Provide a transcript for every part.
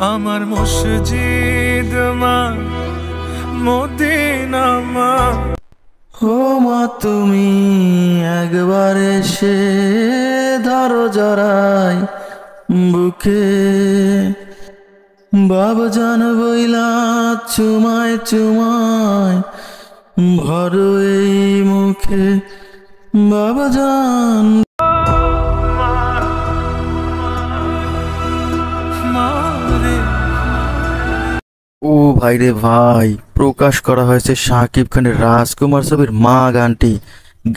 আমার মসজিদ মা, মদিনা মা। ও মা তুমি একবার এসে ধরো জড়াই বুকে, বাবা জান বইলা চুমায় চুমায় ভরো এই মুখে, বাবা জান। ও ভাই রে ভাই, প্রকাশ করা হয়েছে শাকিব খানের রাজকুমার ছবির মা গানটি।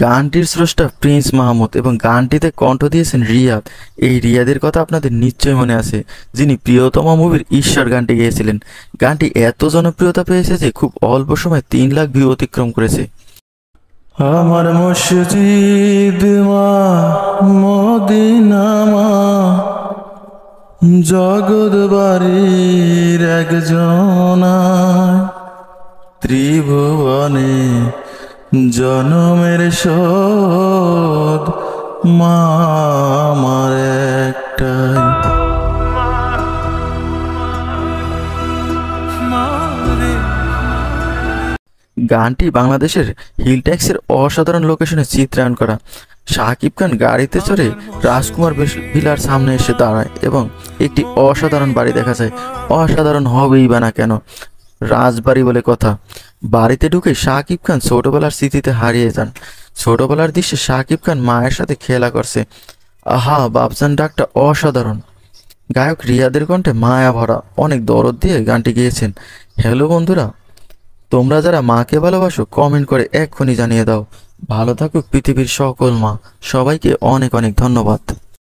গানটির স্রষ্টা প্রিন্স মাহমুদ এবং গানটিতে কণ্ঠ দিয়েছেন রিয়াদ। এই রিয়াদের কথা আপনাদের নিশ্চয় মনে আছে, যিনি প্রিয়তমা মুভির ঈশ্বর গানটি গেয়েছিলেন। গানটি এত জনপ্রিয়তা পেয়েছে যে খুব অল্প সময় 3 লাখ ভিউ অতিক্রম করেছে। আমার মসজিদ মা, মদিনা মা, জগৎ বাড়ির একজনা, ত্রিভুবনে জনমের শোধ মা আমার একটাই। গানটি বাংলাদেশের হিল ট্যাক্সের অসাধারণ লোকেশনে চিত্রায়ন করা। শাকিব খান গাড়িতে চড়ে রাজকুমার ভিলার সামনে এসে দাঁড়ায় এবং একটি অসাধারণ বাড়ি দেখা যায়। অসাধারণ হবেই বা না কেন, রাজবাড়ি বলে কথা। বাড়িতে ঢুকে শাকিব খান ছোটবেলার স্মৃতিতে হারিয়ে যান। ছোটবেলার দৃশ্যে শাকিব খান মায়ের সাথে খেলা করছে। আহা বাপজান ডাকটা অসাধারণ। গায়ক রিয়াদের কণ্ঠে মায়া ভরা, অনেক দরদ দিয়ে গানটি গেয়েছেন। হ্যালো বন্ধুরা, তোমরা যারা মাকে ভালোবাসো কমেন্ট করে এক্ষুনি জানিয়ে দাও। ভালো থাকুক পৃথিবীর সকল মা। সবাইকে অনেক অনেক ধন্যবাদ।